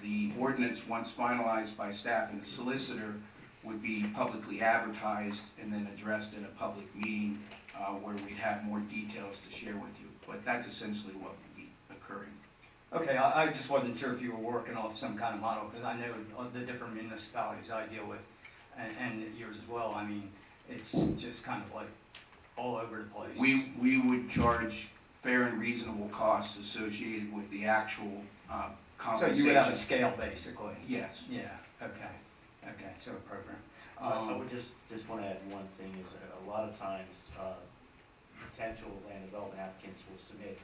The ordinance, once finalized by staff and the solicitor, would be publicly advertised and then addressed in a public meeting where we'd have more details to share with you. But that's essentially what would be occurring. Okay, I just wasn't sure if you were working off some kind of model, because I know the different municipalities I deal with, and yours as well. I mean, it's just kind of like all over the place. We would charge fair and reasonable costs associated with the actual So compensation. you would have a scale, basically? Yes. Yeah, okay, so a program. I would just want to add one thing, is a lot of times, potential land development applicants will submit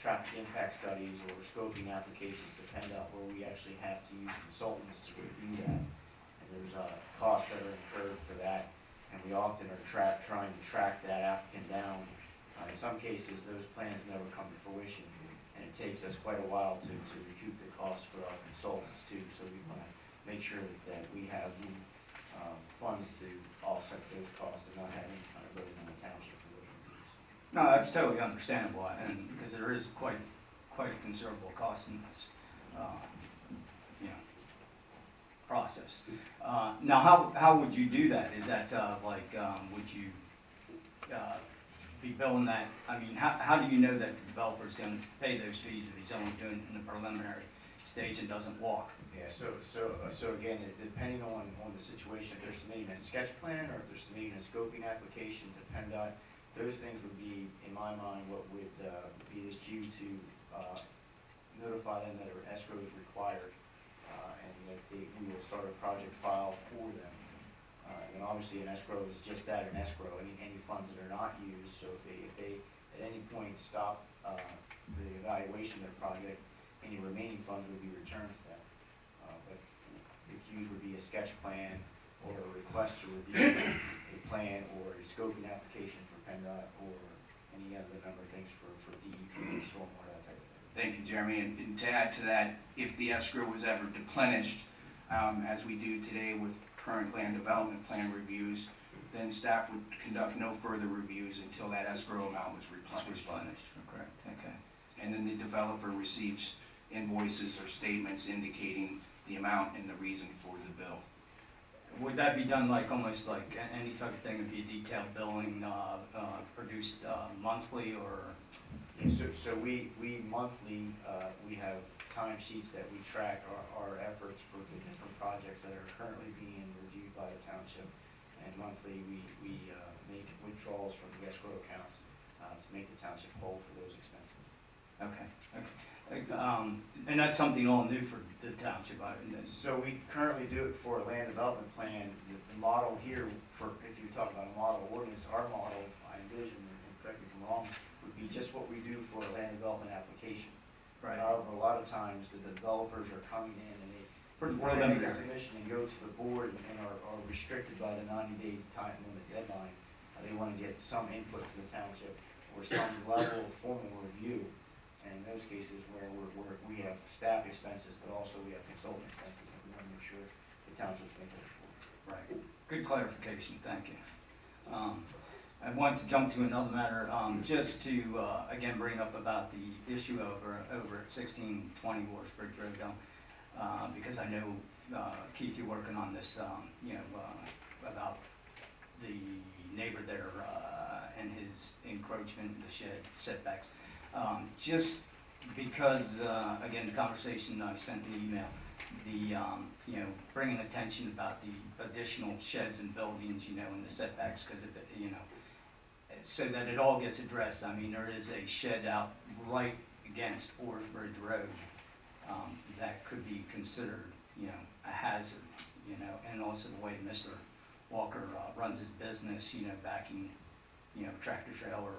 traffic impact studies or scoping applications to PennDOT, where we actually have to use consultants to review that. And there's costs that are incurred for that, and we often are trying to track that applicant down. In some cases, those plans never come to fruition, and it takes us quite a while to recoup the costs for our consultants too. So we want to make sure that we have the funds to offset those costs and not have any kind of burden on the township for those reviews. No, that's totally understandable, and because there is quite a considerable cost in this, process. Now, how would you do that? Is that would you be billing that? I mean, how do you know that the developer is going to pay those fees if he's only doing it in the preliminary stage and doesn't walk? Yeah, so again, depending on the situation, if they're submitting a sketch plan or if they're submitting a scoping application to PennDOT, those things would be, in my mind, what would be the cue to notify them that an escrow is required, and that we will start a project file for them. And obviously an escrow is just that, an escrow, any funds that are not used. So if they at any point stop the evaluation of their project, any remaining funds would be returned to them. But the cues would be a sketch plan or a request to review a plan or a scoping application for PennDOT or any other number of things for DEP, stormwater, that type of thing. Thank you, Jeremy. And to add to that, if the escrow was ever deplenished, as we do today with current land development plan reviews, then staff would conduct no further reviews until that escrow amount was replenished. Correct, okay. And then the developer receives invoices or statements indicating the amount and the reason for the bill. Would that be done almost like any type of thing? Would be a detailed billing produced monthly, or? Yeah, so we monthly, we have timesheets that we track our efforts for the different projects that are currently being reviewed by the township. And monthly, we make withdrawals from the escrow accounts to make the township whole for those expenses. Okay. And that's something all new for the township. So we currently do it for a land development plan. The model here, if you talk about a model ordinance, our model, I envision, and correct me if I'm wrong, would be just what we do for a land development application. Right. However, a lot of times the developers are coming in and before they make a submission and go to the board and are restricted by the 90-day time limit deadline, they want to get some input from the township or some level of formal review. And in those cases where we have staff expenses, but also we have consultant expenses, and we want to make sure the township's making it for. Right. Good clarification. Thank you. I want to jump to another matter, just to again bring up about the issue over at 1620 Wharf Bridge Road, because I know Keith, you're working on this, about the neighbor there and his encroachment, the shed setbacks. Just because, again, the conversation I sent in the email, the bringing attention about the additional sheds and buildings, and the setbacks, because of it, so that it all gets addressed. I mean, there is a shed out right against Bridge Road that could be considered, a hazard, and also the way Mr. Walker runs his business, backing, tractor trailer.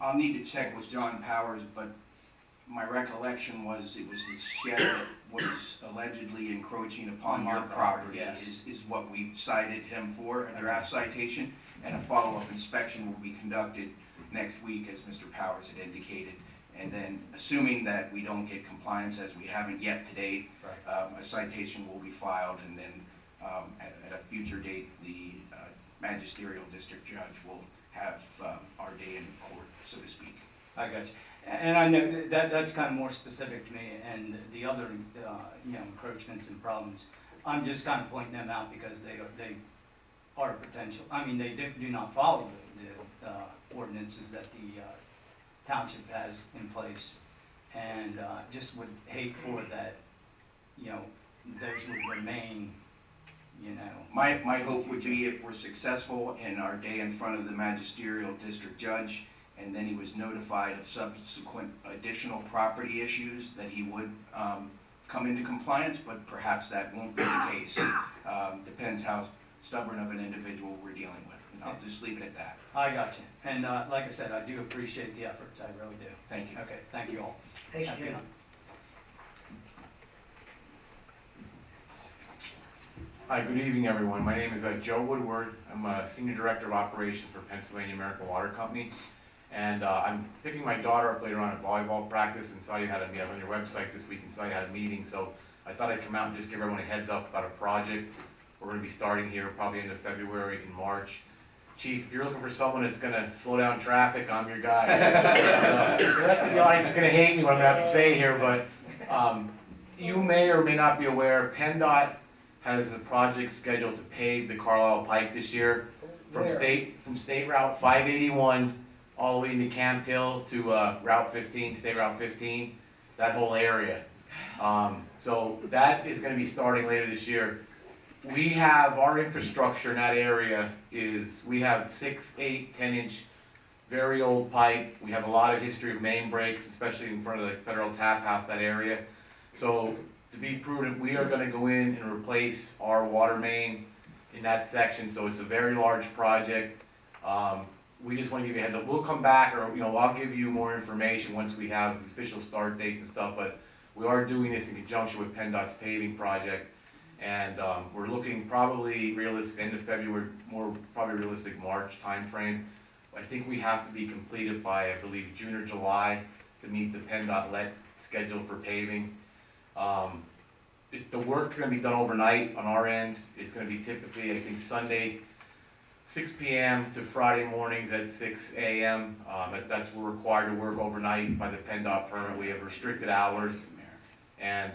I'll need to check with John Powers, but my recollection was it was this shed that was allegedly encroaching upon your property, yes. is what we've cited him for, a draft citation, and a follow-up inspection will be conducted next week, as Mr. Powers had indicated. And then, assuming that we don't get compliance, as we haven't yet to date, Right. A citation will be filed, and then at a future date, the magisterial district judge will have our day in court, so to speak. I got you. And I know that's kind of more specific to me, and the other, encroachments and problems, I'm just kind of pointing them out because they are potential, I mean, they do not follow the ordinances that the township has in place, and just would hate for that, those would remain, My hope would be if we're successful in our day in front of the magisterial district judge, and then he was notified of subsequent additional property issues, that he would come into compliance, but perhaps that won't be the case. Depends how stubborn of an individual we're dealing with, and I'll just leave it at that. I got you. And like I said, I do appreciate the efforts, I really do. Thank you. Okay, thank you all. Thanks, Have a good Jim. night. Hi, good evening, everyone. My name is Joe Woodward. I'm a Senior Director of Operations for Pennsylvania American Water Company. And I'm picking my daughter up later on at volleyball practice, and saw you had a meeting on your website this week, and saw you had a meeting. So I thought I'd come out and just give everyone a heads up about a project. We're gonna be starting here probably end of February and March. Chief, if you're looking for someone that's gonna slow down traffic, I'm your guy. The rest of the audience is gonna hate me what I'm gonna have to say here, but you may or may not be aware, PennDOT has a project scheduled to pave the Carlisle Pike this year from Where? State Route 581 all the way into Camp Hill to Route 15, State Route 15, that whole area. So that is gonna be starting later this year. We have, our infrastructure in that area is, we have 6, 8, 10-inch, very old pipe. We have a lot of history of main breaks, especially in front of the Federal Tap House, that area. So to be prudent, we are gonna go in and replace our water main in that section, so it's a very large project. We just wanna give you a heads up. We'll come back, or, I'll give you more information once we have official start dates and stuff, but we are doing this in conjunction with PennDOT's paving project. And we're looking probably realistic, end of February, more probably realistic March timeframe. I think we have to be completed by, I believe, June or July to meet the PennDOT let schedule for paving. The work's gonna be done overnight on our end. It's gonna be typically, I think, Sunday, 6 p.m. to Friday mornings at 6 a.m. That's we're required to work overnight by the PennDOT permit. We have restricted hours, and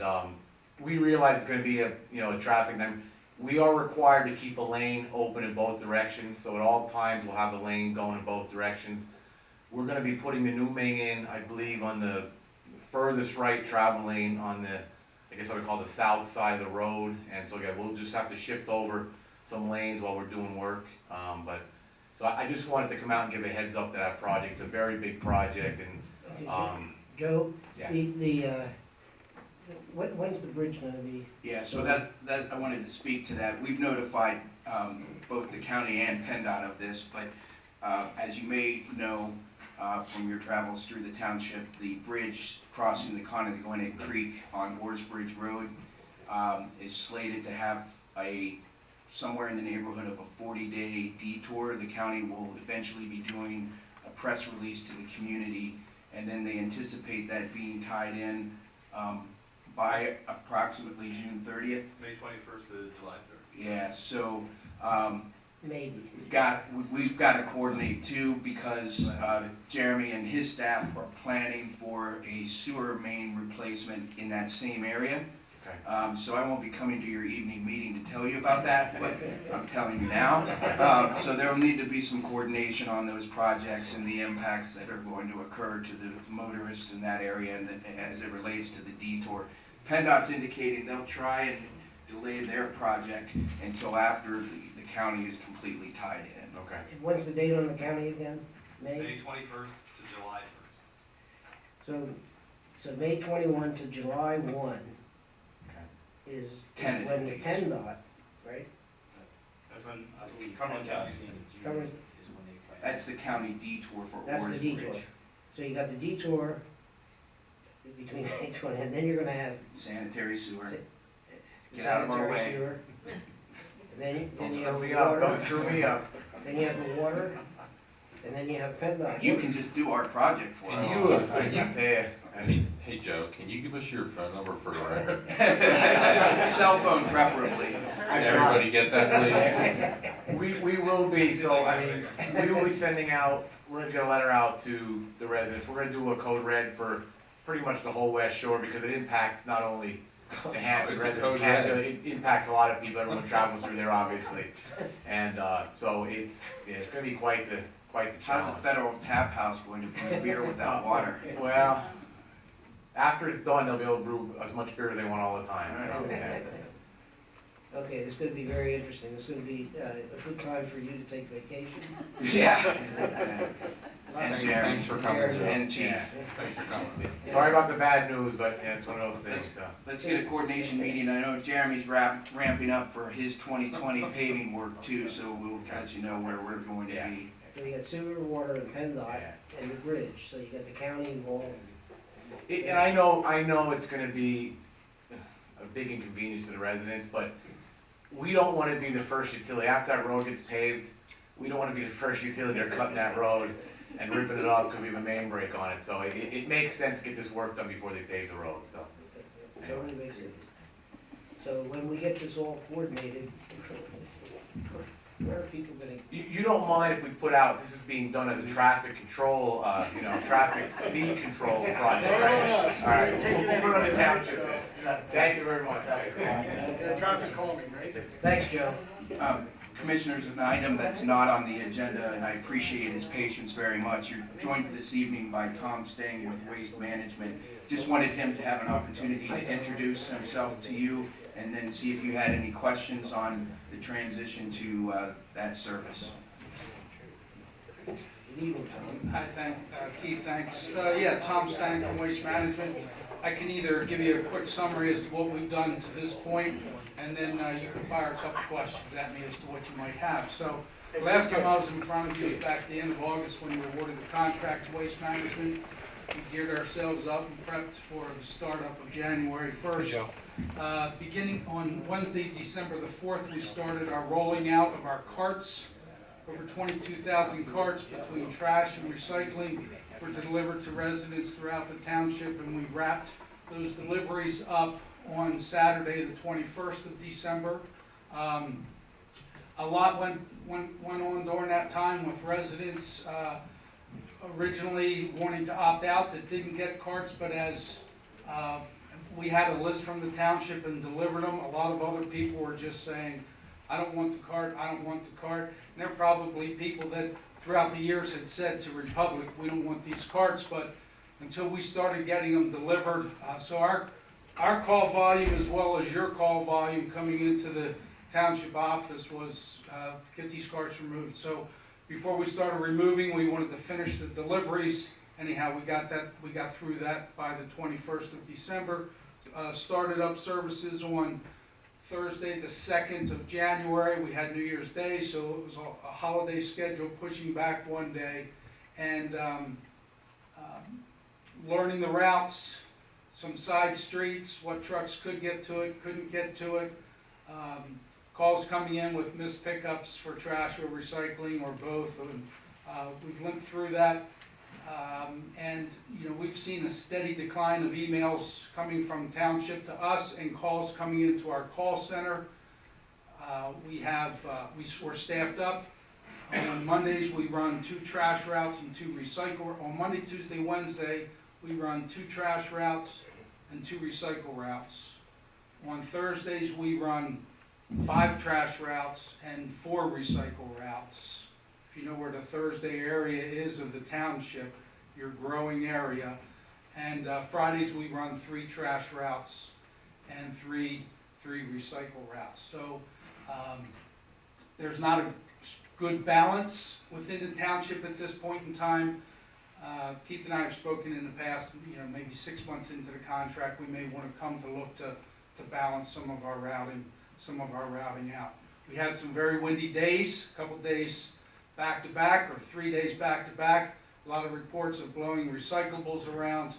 we realize it's gonna be a traffic nightmare. We are required to keep a lane open in both directions, so at all times we'll have a lane going in both directions. We're gonna be putting the new main in, I believe, on the furthest right travel lane on the, I guess what we call the south side of the road, and so again, we'll just have to shift over some lanes while we're doing work. So I just wanted to come out and give a heads up to that project. It's a very big project, and Okay, Joe, yes. when's the bridge gonna be? Yeah, so that I wanted to speak to that. We've notified both the county and PennDOT of this, but as you may know from your travels through the township, the bridge crossing the Connegawinet Creek on Oarsbridge Road is slated to have somewhere in the neighborhood of a 40-day detour. The county will eventually be doing a press release to the community, and then they anticipate that being tied in by approximately June 30th. May 21st to July 3rd. Yeah, so Maybe. we've got to coordinate too, because Jeremy and his staff are planning for a sewer main replacement in that same area. Okay. So I won't be coming to your evening meeting to tell you about that, but I'm telling you now. So there will need to be some coordination on those projects and the impacts that are going to occur to the motorists in that area, and as it relates to the detour. PennDOT's indicating they'll try and delay their project until after the county is completely tied in. Okay. When's the date on the county again? May? May 21st to July 1st. So May 21 to July 1 is Tentative when the dates. PennDOT, right? That's when I believe Cumberland PennDOT. County in June Cumberland- is when they plan. That's the county detour for That's the Oarsbridge. detour. So you got the detour between May 20, and then you're gonna have Sanitary sewer. the Get out of our sanitary way. sewer. And then Don't you have screw me the up, water. don't screw me up. Then you have the water, and then you have PennDOT. You can just do our project for Can us. you, I can tell you. Hey Joe, can you give us your phone number for the record? Cell phone preferably. Everybody get that, please? We will be, so, I mean, we will be sending out we're gonna get a letter out to the residents. We're gonna do a code red for pretty much the whole West Shore because it impacts not only the Hampton It's a residents, code Canada, red. it impacts a lot of people. Everyone travels through there, obviously. And, so it's gonna be quite the How's a challenge. federal tap house going to brew beer without water? Well, after it's done, they'll be able to brew as much beer as they want all the time, so, yeah. Okay, this is gonna be very interesting. This is gonna be a good time for you to take vacation. Yeah. And Jeremy. Thanks for coming, Joe. And Chief. Yeah. Thanks for coming. Sorry about the bad news, but yeah, it's one of those things, so. Let's get a coordination meeting. I know Jeremy's ramping up for his 2020 paving work too, so we'll let you know where we're going to be. So you got sewer, water, and PennDOT, and the bridge, so you got the county involved. And I know it's gonna be a big inconvenience to the residents, but we don't wanna be the first utility, after that road gets paved, we don't wanna be the first utility that are cutting that road and ripping it up because we have a main break on it, so it makes sense to get this work done before they pave the road, so. Totally makes sense. So when we get this all coordinated, where are people gonna, You don't mind if we put out, this is being done as a traffic control, traffic speed control project, right? All right, we'll put it on the township then. Thank you very much. Traffic calming, right? thanks, Joe. Commissioners, an item that's not on the agenda, and I appreciate his patience very much. You're joined this evening by Tom Stang with Waste Management. Just wanted him to have an opportunity to introduce himself to you and then see if you had any questions on the transition to that service. Good evening, Tom. Hi, Keith, thanks. Yeah, Tom Stang from Waste Management. I can either give you a quick summary as to what we've done to this point, and then you can fire a couple questions at me as to what you might have. So, last time I was in front of you was back at the end of August when we awarded the contract to Waste Management. We geared ourselves up and prepped for the startup of January 1st. Beginning on Wednesday, December the 4th, we started our rolling out of our carts. Over 22,000 carts between trash and recycling were delivered to residents throughout the township, and we wrapped those deliveries up on Saturday, the 21st of December. A lot went on during that time with residents originally wanting to opt out that didn't get carts, but as we had a list from the township and delivered them, a lot of other people were just saying, I don't want the cart, I don't want the cart. And there are probably people that throughout the years had said to Republic, we don't want these carts, but until we started getting them delivered, so our call volume as well as your call volume coming into the township office was get these carts removed. So before we started removing, we wanted to finish the deliveries. Anyhow, we got through that by the 21st of December. Started up services on Thursday, the 2nd of January. We had New Year's Day, so it was a holiday schedule, pushing back one day. And learning the routes, some side streets, what trucks could get to it, couldn't get to it. Calls coming in with missed pickups for trash or recycling or both. And, we've limped through that. And we've seen a steady decline of emails coming from township to us and calls coming into our call center. We're staffed up. On Mondays, we run 2 trash routes and 2 recycle. On Monday, Tuesday, Wednesday, we run 2 trash routes and 2 recycle routes. On Thursdays, we run 5 trash routes and 4 recycle routes. If you know where the Thursday area is of the township, your growing area. And Fridays, we run 3 trash routes and 3 recycle routes. So there's not a good balance within the township at this point in time. Keith and I have spoken in the past, maybe 6 months into the contract, we may want to come to look to balance some of our routing out. We had some very windy days, a couple days back to back or 3 days back to back. A lot of reports of blowing recyclables around.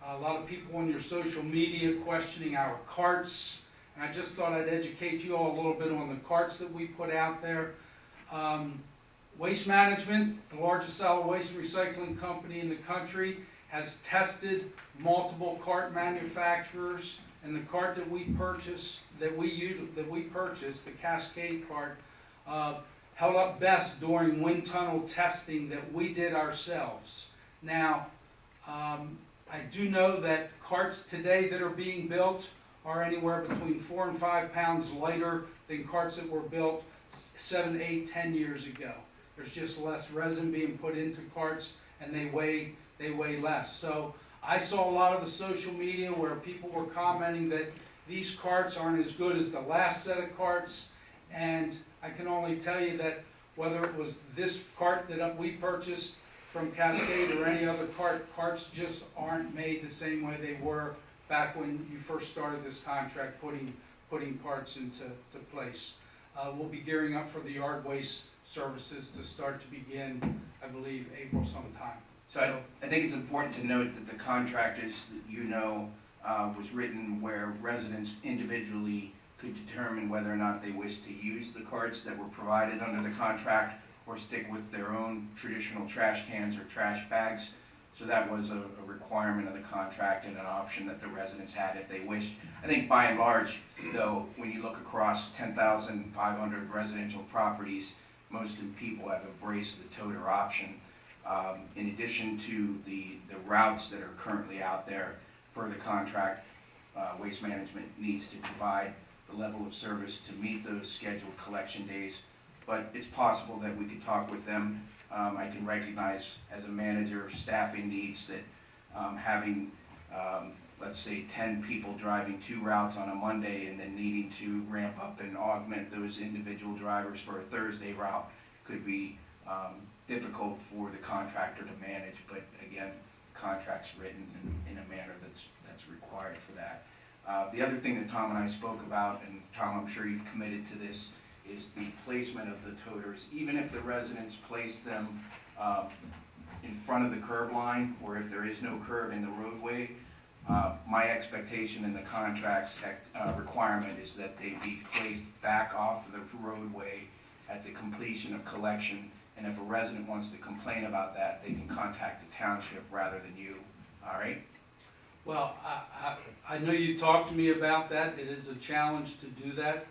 A lot of people on your social media questioning our carts. And I just thought I'd educate you all a little bit on the carts that we put out there. Waste Management, the largest solid waste recycling company in the country, has tested multiple cart manufacturers, and the cart that we purchased, the Cascade cart, held up best during wind tunnel testing that we did ourselves. Now, I do know that carts today that are being built are anywhere between 4 and 5 pounds lighter than carts that were built 7, 8, 10 years ago. There's just less resin being put into carts, and they weigh less. So I saw a lot of the social media where people were commenting that these carts aren't as good as the last set of carts, and I can only tell you that whether it was this cart that we purchased from Cascade or any other carts just aren't made the same way they were back when you first started this contract, putting carts into place. We'll be gearing up for the yard waste services to start to begin, I believe, April sometime. So I think it's important to note that the contract is, was written where residents individually could determine whether or not they wish to use the carts that were provided under the contract or stick with their own traditional trash cans or trash bags. So that was a requirement of the contract and an option that the residents had if they wished. I think by and large, though, when you look across 10,500 residential properties, most of the people have embraced the toter option. In addition to the routes that are currently out there per the contract, Waste Management needs to provide the level of service to meet those scheduled collection days. But it's possible that we could talk with them. I can recognize as a manager of staffing needs that having, let's say, 10 people driving 2 routes on a Monday and then needing to ramp up and augment those individual drivers for a Thursday route could be difficult for the contractor to manage. But again, the contract's written in a manner that's required for that. The other thing that Tom and I spoke about, and Tom, I'm sure you've committed to this, is the placement of the toters. Even if the residents place them in front of the curb line, or if there is no curb in the roadway, my expectation in the contract's requirement is that they be placed back off of the roadway at the completion of collection. And if a resident wants to complain about that, they can contact the township rather than you, all right? Well, I know you talked to me about that. It is a challenge to do that.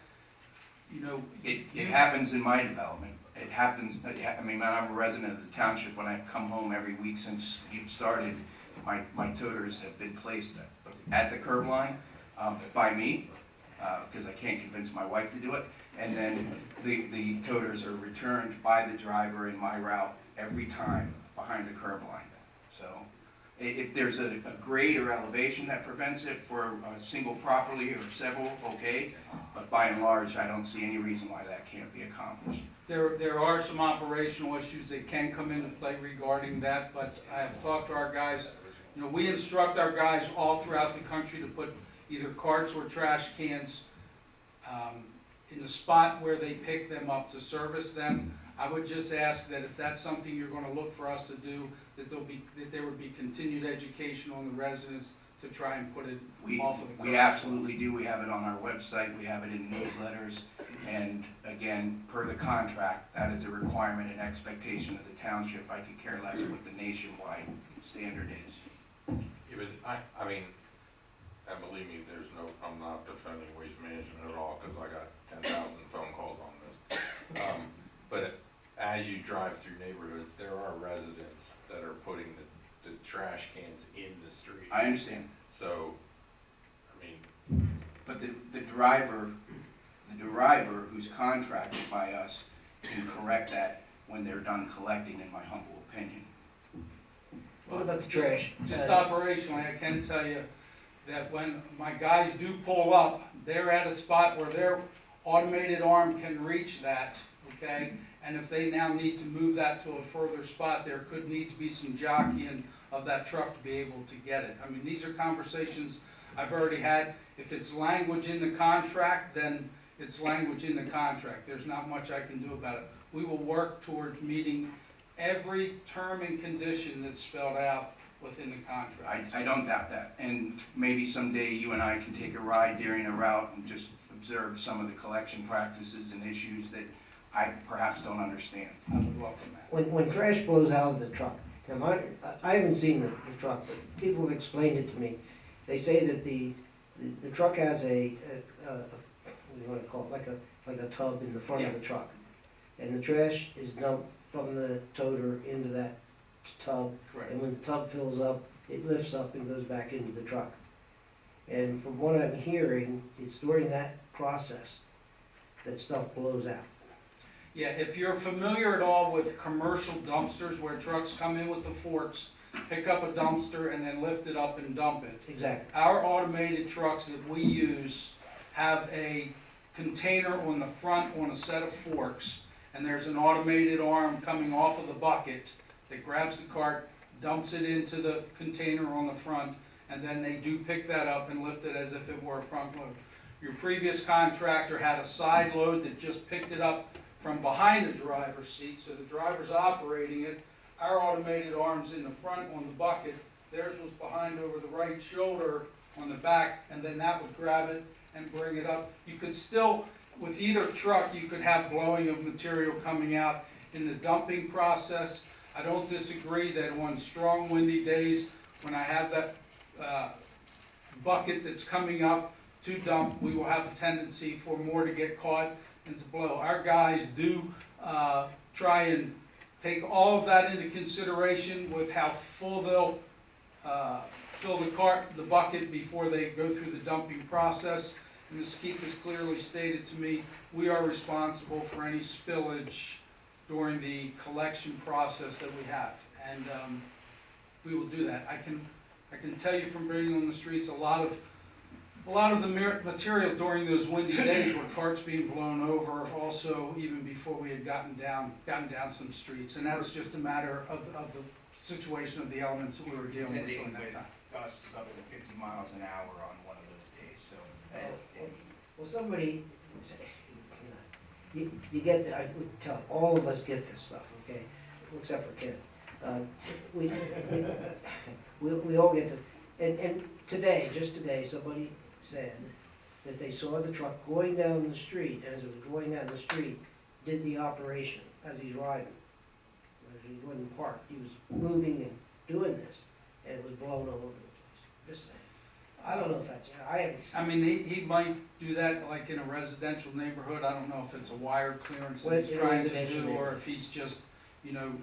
You know, It happens in my development. It happens, I mean, I'm a resident of the township. When I've come home every week since you've started, my toters have been placed at the curb line by me, because I can't convince my wife to do it. And then the toters are returned by the driver in my route every time behind the curb line. So if there's a grade or elevation that prevents it for a single property or several, okay. But by and large, I don't see any reason why that can't be accomplished. there are some operational issues that can come into play regarding that, but I have talked to our guys. You know, we instruct our guys all throughout the country to put either carts or trash cans in the spot where they pick them up to service them. I would just ask that if that's something you're gonna look for us to do, that there would be continued education on the residents to try and put it off of the curb. We absolutely do. We have it on our website. We have it in newsletters. And again, per the contract, that is a requirement and expectation of the township. I could care less what the nationwide standard is. Even, I mean, and believe me, I'm not defending Waste Management at all, because I got 10,000 phone calls on this. But as you drive through neighborhoods, there are residents that are putting the trash cans in the street. I understand. So, I mean, But the driver who's contracted by us can correct that when they're done collecting, in my humble opinion. What about the trash? Just operationally, I can tell you that when my guys do pull up, they're at a spot where their automated arm can reach that, okay? And if they now need to move that to a further spot, there could need to be some jockeying of that truck to be able to get it. I mean, these are conversations I've already had. If it's language in the contract, then it's language in the contract. There's not much I can do about it. We will work towards meeting every term and condition that's spelled out within the contract. I don't doubt that. And maybe someday you and I can take a ride during a route and just observe some of the collection practices and issues that I perhaps don't understand. I would welcome that. When trash blows out of the truck, now I haven't seen the truck, but people have explained it to me. They say that the truck has what do you want to call it, like a tub in the front of the truck. and the trash is dumped from the toter into that tub. Correct. And when the tub fills up, it lifts up and goes back into the truck. And from what I'm hearing, it's during that process that stuff blows out. Yeah, if you're familiar at all with commercial dumpsters where trucks come in with the forks, pick up a dumpster and then lift it up and dump it. Exactly. Our automated trucks that we use have a container on the front on a set of forks, and there's an automated arm coming off of the bucket that grabs the cart, dumps it into the container on the front, and then they do pick that up and lift it as if it were a front load. Your previous contractor had a side load that just picked it up from behind the driver's seat, so the driver's operating it. Our automated arm's in the front on the bucket, theirs was behind over the right shoulder on the back, and then that would grab it and bring it up. You could still, with either truck, you could have blowing of material coming out in the dumping process. I don't disagree that on strong windy days, when I have that bucket that's coming up to dump, we will have a tendency for more to get caught and to blow. Our guys do try and take all of that into consideration with how full they'll fill the bucket before they go through the dumping process. And as Keith has clearly stated to me, we are responsible for any spillage during the collection process that we have. And we will do that. I can tell you from being on the streets, a lot of the material during those windy days were carts being blown over also, even before we had gotten down some streets. And that's just a matter of the situation of the elements that we were dealing with Ending during that with time. gusts up to 50 miles an hour on one of those days, so. Well, somebody, you get, I would tell, all of us get this stuff, okay, except for Ken. We all get this, and today, just today, somebody said that they saw the truck going down the street, and as it was going down the street, did the operation as he's riding. He wasn't parked, he was moving and doing this, and it was blown all over the place, just saying. I don't know if that's, I haven't seen. I mean, he might do that like in a residential neighborhood. I don't know if it's a wire clearance that Well, he's in a trying to residential do, or neighborhood. if he's just,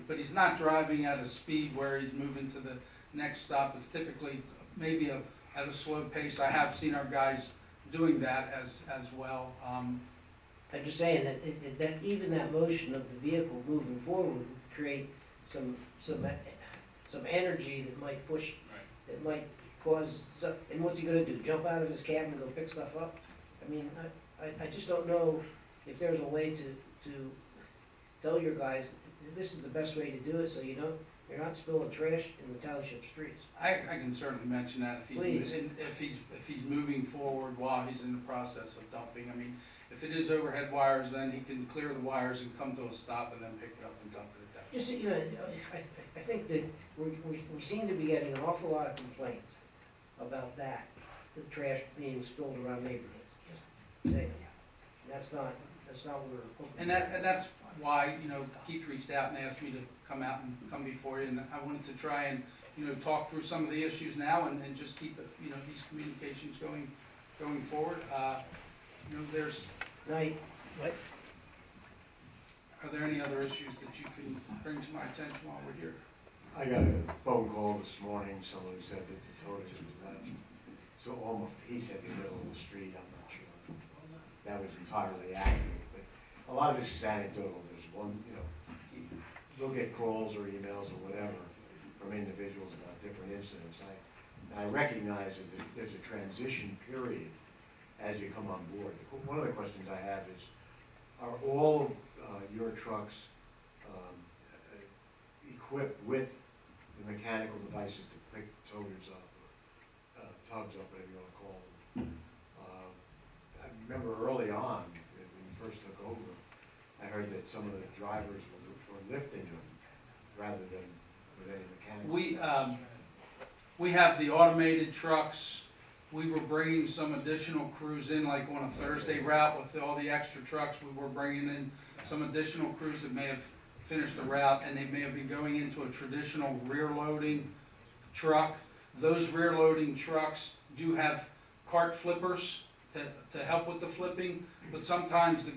but he's not driving at a speed where he's moving to the next stop. It's typically maybe at a slow pace. I have seen our guys doing that as well. I'm just saying that even that motion of the vehicle moving forward would create some energy that might push, that might cause, and what's he gonna do, jump out of his cab and go pick stuff up? I mean, I just don't know if there's a way to tell your guys, this is the best way to do it, so you're not spilling trash in the township streets. I can certainly mention that Please. if he's moving forward while he's in the process of dumping. I mean, if it is overhead wires, then he can clear the wires and come to a stop and then pick it up and dump it at that. Just, I think that we seem to be getting an awful lot of complaints about that, the trash being spilled around neighborhoods, just saying. That's not what we're hoping. And that's why, Keith reached out and asked me to come out and come before you, and I wanted to try and, talk through some of the issues now and just keep it, these communications going forward. There's, Right. are there any other issues that you can bring to my attention while we're here? I got a phone call this morning, someone said that the toter just left, so almost, he said the middle of the street, I'm not sure. That was entirely accurate, but a lot of this is anecdotal, there's one, they'll get calls or emails or whatever from individuals about different incidents. I recognize that there's a transition period as you come on board. One of the questions I have is, are all of your trucks equipped with the mechanical devices to pick toters up, or tubs up, whatever you want to call them? I remember early on, when you first took over, I heard that some of the drivers were lifting them rather than with any mechanical. We have the automated trucks. We were bringing some additional crews in, like on a Thursday route with all the extra trucks. We were bringing in some additional crews that may have finished the route, and they may have been going into a traditional rear loading truck. Those rear loading trucks do have cart flippers to help with the flipping, but sometimes the